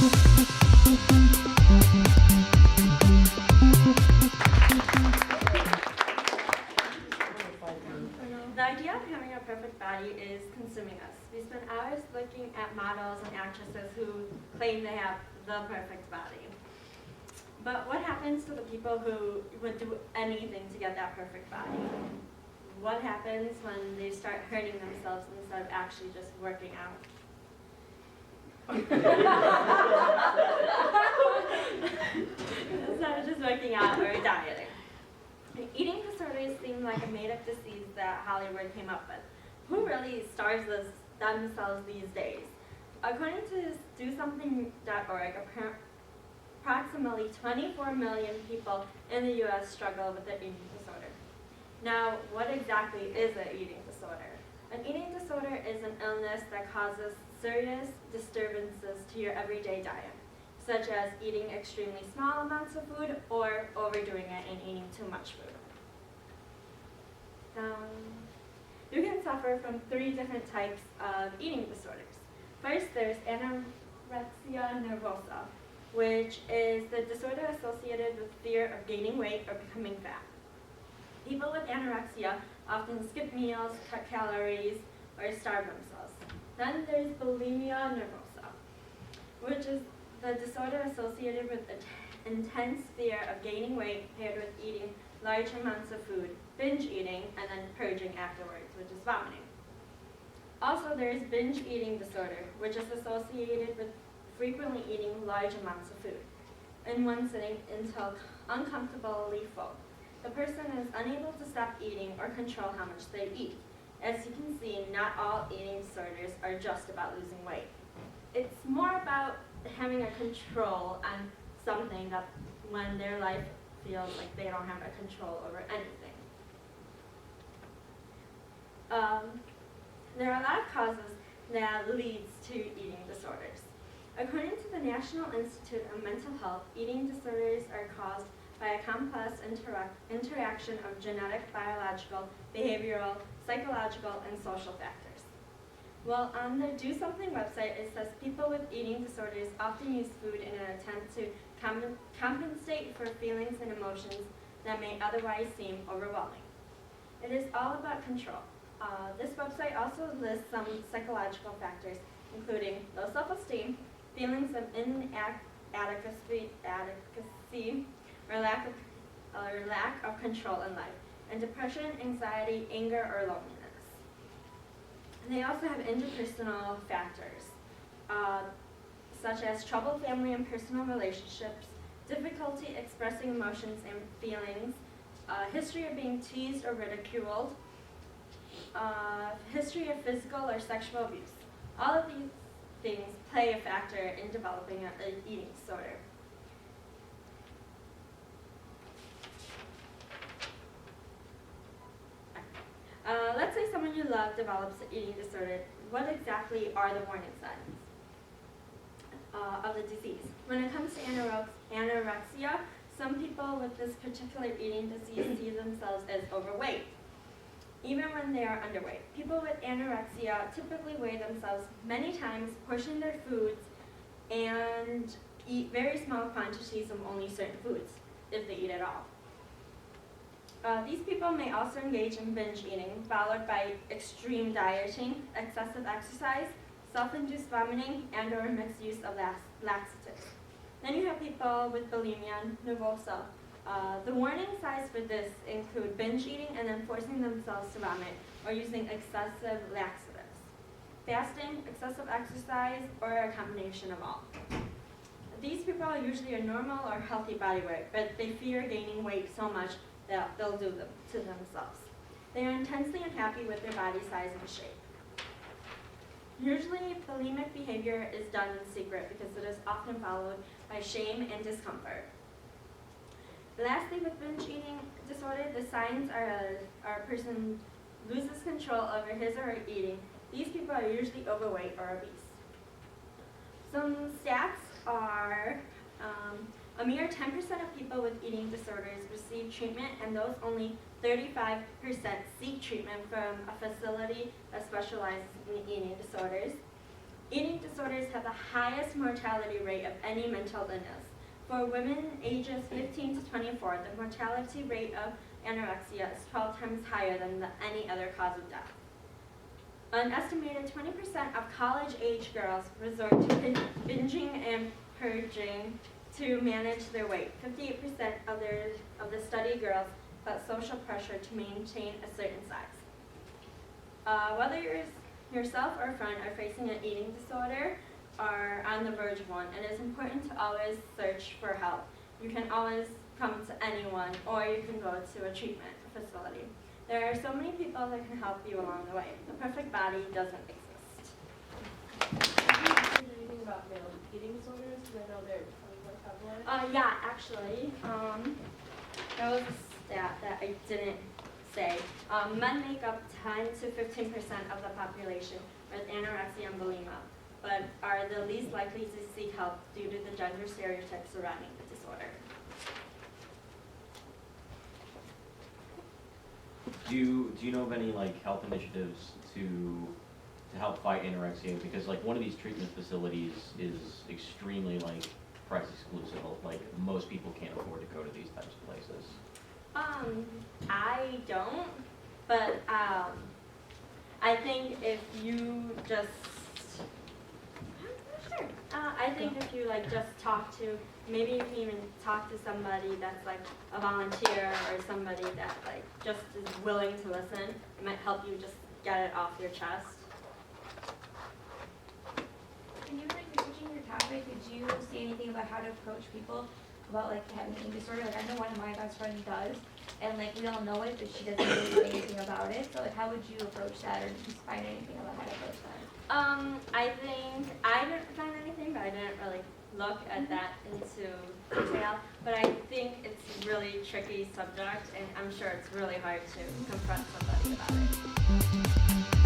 The idea of having a perfect body is consuming us. We spend hours looking at models and actresses who claim they have the perfect body. But what happens to the people who would do anything to get that perfect body? What happens when they start hurting themselves instead of actually just working out? Instead of just working out or dieting. Eating disorders seem like a made-up disease that Hollywood came up with. Who really starves themselves these days? According to DoSomething.org, approximately 24 million people in the U.S. struggle with an eating disorder. Now, what exactly is an eating disorder? An eating disorder is an illness that causes serious disturbances to your everyday diet, such as eating extremely small amounts of food or overdoing it and eating too much food. You can suffer from 3 different types of eating disorders. First, there's anorexia nervosa, which is the disorder associated with fear of gaining weight or becoming fat. People with anorexia often skip meals, cut calories, or starve themselves. Then there's bulimia nervosa, which is the disorder associated with intense fear of gaining weight paired with eating large amounts of food, binge eating, and then purging afterwards, which is vomiting. Also, there is binge eating disorder, which is associated with frequently eating large amounts of food in one sitting until uncomfortably full. The person is unable to stop eating or control how much they eat. As you can see, not all eating disorders are just about losing weight. It's more about having a control on something that when their life feels like they don't have a control over anything. There are a lot of causes that leads to eating disorders. According to the National Institute of Mental Health, eating disorders are caused by a complex interaction of genetic, biological, behavioral, psychological, and social factors. Well, on the Do Something website, it says people with eating disorders often use food in an attempt to compensate for feelings and emotions that may otherwise seem overwhelming. It is all about control. This website also lists some psychological factors, including low self-esteem, feelings of inadequacy, or lack of control in life, and depression, anxiety, anger, or loneliness. And they also have interpersonal factors, such as troubled family and personal relationships, difficulty expressing emotions and feelings, history of being teased or ridiculed, history of physical or sexual abuse. All of these things play a factor in developing an eating disorder. Let's say someone you love develops an eating disorder. What exactly are the warning signs of the disease? When it comes to anorexia, some people with this particular eating disease see themselves as overweight, even when they are underweight. People with anorexia typically weigh themselves many times, portion their foods, and eat very small quantities of only certain foods, if they eat at all. These people may also engage in binge eating, followed by extreme dieting, excessive exercise, self-induced vomiting, and/or mixed use of laxatives. Then you have people with bulimia nervosa. The warning signs for this include binge eating and then forcing themselves to vomit, or using excessive laxatives, fasting, excessive exercise, or a combination of all. These people are usually a normal or healthy body weight, but they fear gaining weight so much that they'll do them to themselves. They are intensely unhappy with their body size and shape. Usually, bulimic behavior is done in secret because it is often followed by shame and discomfort. Lastly, with binge eating disorder, the signs are a person loses control over his or her eating. These people are usually overweight or obese. Some stats are a mere 10% of people with eating disorders receive treatment, and those only 35% seek treatment from a facility that specializes in eating disorders. Eating disorders have the highest mortality rate of any mental illness. For women ages 15 to 24, the mortality rate of anorexia is 12 times higher than any other cause of death. An estimated 20% of college-age girls resort to binging and purging to manage their weight. 58% of the study girls felt social pressure to maintain a certain size. Whether yourself or a friend are facing an eating disorder or on the verge of one, it is important to always search for help. You can always come to anyone, or you can go to a treatment facility. There are so many people that can help you along the way. The perfect body doesn't exist. Anything about male eating disorders? Because I know they're becoming more prevalent. Yeah, actually, there was a stat that I didn't say. Men make up 10 to 15% of the population with anorexia and bulimia, but are the least likely to seek help due to the gender stereotypes surrounding the disorder. Do you know of any like health initiatives to help fight anorexia? Because like one of these treatment facilities is extremely like price exclusive. Like most people can't afford to go to these types of places. I don't, but I think if you just, sure. I think if you like just talk to, maybe you can even talk to somebody that's like a volunteer or somebody that like just is willing to listen. It might help you just get it off your chest. Can you, like, switching your topic, did you say anything about how to approach people about like having an eating disorder? Like I know one of my best friends does, and like we all know it, but she doesn't really know anything about it. So like how would you approach that, or did you find anything about how to approach that? I think I didn't find anything, but I didn't really look at that into detail. But I think it's a really tricky subject, and I'm sure it's really hard to confront somebody about it.